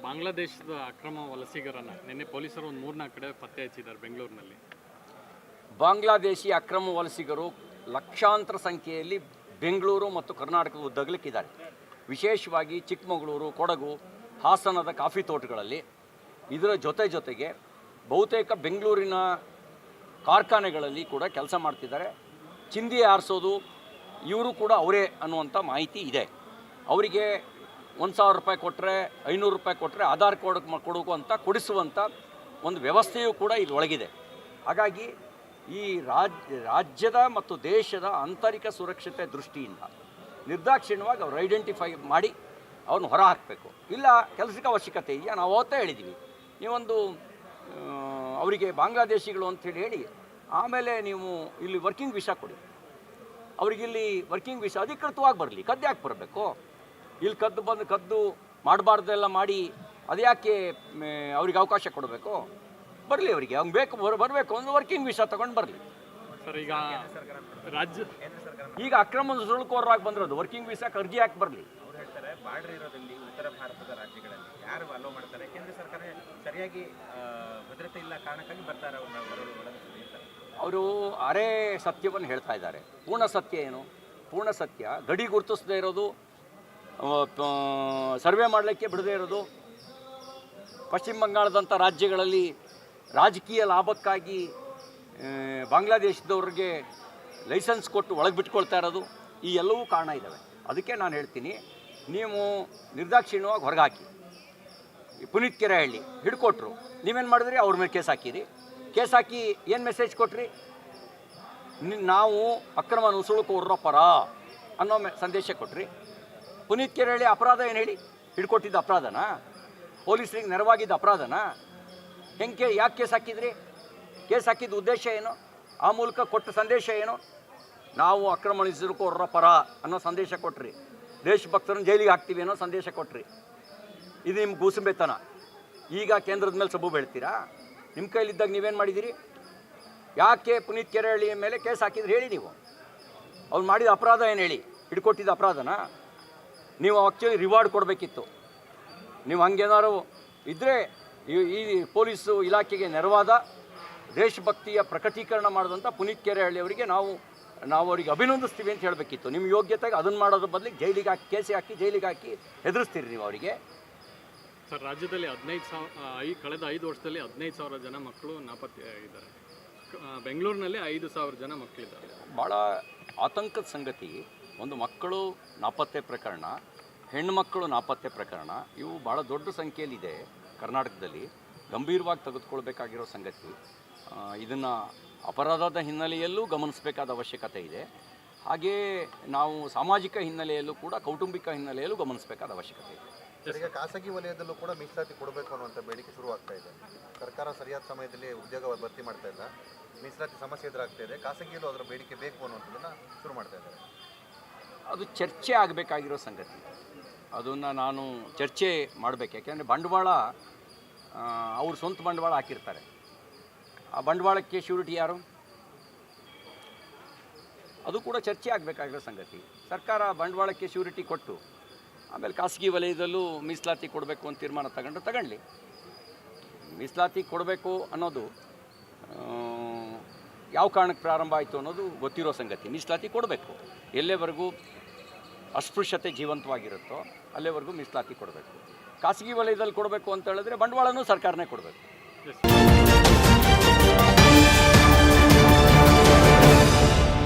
ಬಾಂಗ್ಲಾದೇಶದ ಅಕ್ರಮ ವಲಸಿಗರನ್ನು ನಿನ್ನೆ ಪೊಲೀಸರು ಒಂದು 3-4 ಕಡೆ ಪತ್ತೆ ಹಚ್ಚಿದ್ದಾರೆ ಬೆಂಗಳೂರಿನಲ್ಲಿ. ಬಾಂಗ್ಲಾದೇಶಿ ಅಕ್ರಮ ವಲಸಿಗರು ಲಕ್ಷಾಂತರ ಸಂಖ್ಯೆಯಲ್ಲಿ ಬೆಂಗಳೂರು ಮತ್ತು ಕರ್ನಾಟಕದ ಉದ್ದಗಲಿಕ್ಕಿದ್ದಾರೆ. ವಿಶೇಷವಾಗಿ ಚಿಕ್ಕಮಗಳೂರು, ಕೊಡಗು, ಹಾಸನದ ಕಾಫಿ ತೋಟಗಳಲ್ಲಿ. ಇದರ ಜೊತೆಗೆ ಬಹುತೇಕ ಬೆಂಗಳೂರಿನ ಕಾರ್ಖಾನೆಗಳಲ್ಲಿ ಕೂಡ ಕೆಲಸ ಮಾಡ್ತಿದ್ದಾರೆ. ಚಿಂದಿ ಆರಿಸೋದು ಇವರು ಕೂಡ ಅವರೇ ಅನ್ನುವಂಥ ಮಾಹಿತಿ ಇದೆ. ಅವರಿಗೆ 1,000 ರೂಪಾಯಿ ಕೊಟ್ಟರೆ, 500 ರೂಪಾಯಿ ಕೊಟ್ಟರೆ ಆಧಾರ್ ಕೊಡುವಂಥ ಕೊಡಿಸುವಂಥ ಒಂದು ವ್ಯವಸ್ಥೆಯೂ ಕೂಡ ಇದರೊಳಗಿದೆ. ಹಾಗಾಗಿ ಈ ರಾಜ್ಯದ ಮತ್ತು ದೇಶದ ಆಂತರಿಕ ಸುರಕ್ಷತೆ ದೃಷ್ಟಿಯಿಂದ ನಿರ್ದಾಕ್ಷಿಣ್ಯವಾಗಿ ಅವ್ರು ಐಡೆಂಟಿಫೈ ಮಾಡಿ ಅವ್ರನ್ನ ಹೊರ ಹಾಕಬೇಕು. ಇಲ್ಲ ಕೆಲಸಕ್ಕೆ ಅವಶ್ಯಕತೆ ಇದೆಯಾ, ನಾವು ಅವತ್ತೇ ಹೇಳಿದ್ದೀವಿ, ನೀವೊಂದು ಅವರಿಗೆ ಬಾಂಗ್ಲಾದೇಶಿಗಳು ಅಂಥೇಳಿ ಹೇಳಿ ಆಮೇಲೆ ನೀವು ಇಲ್ಲಿ ವರ್ಕಿಂಗ್ ವೀಸಾ ಕೊಡಿ. ಅವ್ರಿಗಿಲ್ಲಿ ವರ್ಕಿಂಗ್ ವೀಸಾ ಅಧಿಕೃತವಾಗಿ ಬರಲಿ. ಕದ್ದು ಯಾಕೆ ಬರಬೇಕು? ಇಲ್ಲಿ ಕದ್ದು ಮಾಡಬಾರ್ದೆಲ್ಲ ಮಾಡಿ ಅದ್ಯಾಕೆ ಅವ್ರಿಗೆ ಅವಕಾಶ ಕೊಡಬೇಕು? ಬರಲಿ, ಅವರಿಗೆ ಅವ್ನು ಬರಬೇಕು ಒಂದು ವರ್ಕಿಂಗ್ ವೀಸಾ ತೊಗೊಂಡು ಬರಲಿ. ಸರ್, ಈಗ ಅಕ್ರಮ ಸುಳ್ಕೋರಾಗಿ ಬಂದಿರೋದು ವರ್ಕಿಂಗ್ ವೀಸಾಕ್ಕೆ ಅರ್ಜಿ ಯಾಕೆ ಬರಲಿ? ಅವ್ರು ಹೇಳ್ತಾರೆ ಬಾರ್ಡರ್ ಇರೋದ್ರಲ್ಲಿ ಉತ್ತರ ಭಾರತದ ರಾಜ್ಯಗಳಲ್ಲಿ ಯಾರು ಅಲೋ ಮಾಡ್ತಾರೆ, ಕೇಂದ್ರ ಸರ್ಕಾರ ಸರಿಯಾಗಿ ಭದ್ರತೆ ಇಲ್ಲ ಕಾರಣಕ್ಕಾಗಿ ಬರ್ತಾರೆ ಅವರು ಅರೆ ಸತ್ಯವನ್ನು ಹೇಳ್ತಾ ಇದ್ದಾರೆ. ಪೂರ್ಣ ಸತ್ಯ ಏನು? ಪೂರ್ಣ ಸತ್ಯ ಗಡಿ ಗುರುತಿಸದೇ ಇರೋದು, ಸರ್ವೆ ಮಾಡಲಿಕ್ಕೆ ಬಿಡದೇ ಇರೋದು, ಪಶ್ಚಿಮ ಬಂಗಾಳದಂಥ ರಾಜ್ಯಗಳಲ್ಲಿ ರಾಜಕೀಯ ಲಾಭಕ್ಕಾಗಿ ಬಾಂಗ್ಲಾದೇಶದವ್ರಿಗೆ ಲೈಸೆನ್ಸ್ ಕೊಟ್ಟು ಒಳಗೆ ಬಿಟ್ಕೊಳ್ತಾ ಇರೋದು, ಈ ಎಲ್ಲವೂ ಕಾರಣ ಇದ್ದಾವೆ. ಅದಕ್ಕೆ ನಾನು ಹೇಳ್ತೀನಿ, ನೀವು ನಿರ್ದಾಕ್ಷಿಣ್ಯವಾಗಿ ಹೊರಗೆ ಹಾಕಿ. ಪುನೀತ್ ಕೆರೆಹಳ್ಳಿ ಹಿಡ್ಕೊಟ್ರು, ನೀವೇನು ಮಾಡಿದ್ರಿ? ಅವ್ರ ಮೇಲೆ ಕೇಸ್ ಹಾಕಿರಿ. ಕೇಸ್ ಹಾಕಿ ಏನು ಮೆಸೇಜ್ ಕೊಟ್ರಿ? ನಾವು ಅಕ್ರಮ ನುಸುಳುಕೋರ್ರ ಪರ ಅನ್ನೋ ಸಂದೇಶ ಕೊಟ್ರಿ. ಪುನೀತ್ ಕೆರೆಹಳ್ಳಿ ಅಪರಾಧ ಏನು ಹೇಳಿ? ಹಿಡ್ಕೊಟ್ಟಿದ್ದ ಅಪರಾಧನಾ? ಪೊಲೀಸರಿಗೆ ನೆರವಾಗಿದ್ದ ಅಪರಾಧನಾ? ಯಾಕೆ ಕೇಸ್ ಹಾಕಿದ್ರಿ? ಕೇಸ್ ಹಾಕಿದ ಉದ್ದೇಶ ಏನು? ಆ ಮೂಲಕ ಕೊಟ್ಟ ಸಂದೇಶ ಏನು? ನಾವು ಅಕ್ರಮ ನುಸುಳುಕೋರ್ರ ಪರ ಅನ್ನೋ ಸಂದೇಶ ಕೊಟ್ರಿ. ದೇಶಭಕ್ತರನ್ನು ಜೈಲಿಗೆ ಹಾಕ್ತೀವಿ ಅನ್ನೋ ಸಂದೇಶ ಕೊಟ್ರಿ. ಇದು ನಿಮ್ಮ ಗೂಸುಂಬೆತನ. ಈಗ ಕೇಂದ್ರದ ಮೇಲೆ ಸಬೂಬು ಹೇಳ್ತೀರಾ? ನಿಮ್ಮ ಕೈಲಿದ್ದಾಗ ನೀವೇನು ಮಾಡಿದ್ದೀರಿ? ಯಾಕೆ ಪುನೀತ್ ಕೆರೆಹಳ್ಳಿಯ ಮೇಲೆ ಕೇಸ್ ಹಾಕಿದ್ರೆ ಹೇಳಿ. ನೀವು ಅವ್ನು ಮಾಡಿದ ಅಪರಾಧ ಏನು ಹೇಳಿ? ಹಿಡ್ಕೊಟ್ಟಿದ್ದ ಅಪರಾಧನ? ನೀವು ಆ್ಯಕ್ಚುಲಿ ರಿವಾರ್ಡ್ ಕೊಡಬೇಕಿತ್ತು. ನೀವು ಹಂಗೇನಾದ್ರು ಇದ್ದರೆ ಈ ಪೊಲೀಸು ಇಲಾಖೆಗೆ ನೆರವಾದ ದೇಶಭಕ್ತಿಯ ಪ್ರಕಟೀಕರಣ ಮಾಡಿದಂಥ ಪುನೀತ್ ಕೆರೆಹಳ್ಳಿಯವರಿಗೆ ನಾವು ಅವರಿಗೆ ಅಭಿನಂದಿಸ್ತೀವಿ ಅಂತ ಹೇಳಬೇಕಿತ್ತು. ನಿಮ್ಮ ಯೋಗ್ಯತೆಗೆ ಅದನ್ನು ಮಾಡೋದ್ರ ಬದಲಿಗೆ ಜೈಲಿಗೆ ಹಾಕಿ, ಕೇಸಿ ಹಾಕಿ ಜೈಲಿಗೆ ಹಾಕಿ ಹೆದರಿಸ್ತೀರಿ ನೀವು ಅವರಿಗೆ. ಸರ್, ರಾಜ್ಯದಲ್ಲಿ ಕಳೆದ 5 ವರ್ಷದಲ್ಲಿ 15,000 ಜನ ಮಕ್ಕಳು ನಾಪತ್ತೆಯಾಗಿದ್ದಾರೆ. ಬೆಂಗಳೂರಿನಲ್ಲಿ 5,000 ಜನ ಮಕ್ಕಳಿದ್ದಾರೆ. ಭಾಳ ಆತಂಕದ ಸಂಗತಿ. ಒಂದು ಮಕ್ಕಳು ನಾಪತ್ತೆ ಪ್ರಕರಣ, ಹೆಣ್ಣುಮಕ್ಕಳು ನಾಪತ್ತೆ ಪ್ರಕರಣ, ಇವು ಭಾಳ ದೊಡ್ಡ ಸಂಖ್ಯೆಯಲ್ಲಿದೆ ಕರ್ನಾಟಕದಲ್ಲಿ. ಗಂಭೀರವಾಗಿ ತೆಗೆದುಕೊಳ್ಬೇಕಾಗಿರೋ ಸಂಗತಿ. ಇದನ್ನು ಅಪರಾಧದ ಹಿನ್ನೆಲೆಯಲ್ಲೂ ಗಮನಿಸಬೇಕಾದ ಅವಶ್ಯಕತೆ ಇದೆ. ಹಾಗೆಯೇ ನಾವು ಸಾಮಾಜಿಕ ಹಿನ್ನೆಲೆಯಲ್ಲೂ ಕೂಡ, ಕೌಟುಂಬಿಕ ಹಿನ್ನೆಲೆಯಲ್ಲೂ ಗಮನಿಸಬೇಕಾದ ಅವಶ್ಯಕತೆ ಇದೆ. ಈಗ ಖಾಸಗಿ ವಲಯದಲ್ಲೂ ಕೂಡ ಮೀಸಲಾತಿ ಕೊಡಬೇಕು ಅನ್ನುವಂಥ ಬೇಡಿಕೆ ಶುರುವಾಗ್ತಾ ಇದೆ. ಸರ್ಕಾರ ಸರಿಯಾದ ಸಮಯದಲ್ಲಿ ಉದ್ಯೋಗ ಭರ್ತಿ ಮಾಡ್ತಾ ಇಲ್ಲ, ಮೀಸಲಾತಿ ಸಮಸ್ಯೆ ಎದುರಾಗ್ತಾ ಇದೆ. ಖಾಸಗಿಯಲ್ಲೂ ಅದರ ಬೇಡಿಕೆ ಬೇಕು ಅನ್ನುವಂಥದ್ದನ್ನು ಶುರು ಮಾಡ್ತಾ ಇದ್ದಾರೆ. ಅದು ಚರ್ಚೆ ಆಗಬೇಕಾಗಿರೋ ಸಂಗತಿ. ಅದನ್ನು ನಾನು ಚರ್ಚೆ ಮಾಡಬೇಕು. ಯಾಕೆಂದರೆ ಬಂಡವಾಳ ಅವ್ರು ಸ್ವಂತ ಬಂಡವಾಳ ಹಾಕಿರ್ತಾರೆ. ಆ ಬಂಡವಾಳಕ್ಕೆ ಶ್ಯೂರಿಟಿ ಯಾರು? ಅದು ಕೂಡ ಚರ್ಚೆ ಆಗಬೇಕಾಗಿರೋ ಸಂಗತಿ. ಸರ್ಕಾರ ಬಂಡವಾಳಕ್ಕೆ ಶ್ಯೂರಿಟಿ ಕೊಟ್ಟು ಆಮೇಲೆ ಖಾಸಗಿ ವಲಯದಲ್ಲೂ ಮೀಸಲಾತಿ ಕೊಡಬೇಕು ಅಂತ ತೀರ್ಮಾನ ತಗೊಳ್ಳಿ. ಮೀಸಲಾತಿ ಕೊಡಬೇಕು ಅನ್ನೋದು ಯಾವ ಕಾರಣಕ್ಕೆ ಪ್ರಾರಂಭ ಆಯಿತು ಅನ್ನೋದು ಗೊತ್ತಿರೋ ಸಂಗತಿ. ಮೀಸಲಾತಿ ಕೊಡಬೇಕು. ಎಲ್ಲೇವರೆಗೂ ಅಸ್ಪೃಶ್ಯತೆ ಜೀವಂತವಾಗಿರುತ್ತೋ ಅಲ್ಲೇವರೆಗೂ ಮೀಸಲಾತಿ ಕೊಡಬೇಕು. ಖಾಸಗಿ ವಲಯದಲ್ಲಿ ಕೊಡಬೇಕು ಅಂತ ಹೇಳಿದ್ರೆ ಬಂಡವಾಳನೂ ಸರ್ಕಾರನೇ ಕೊಡಬೇಕು.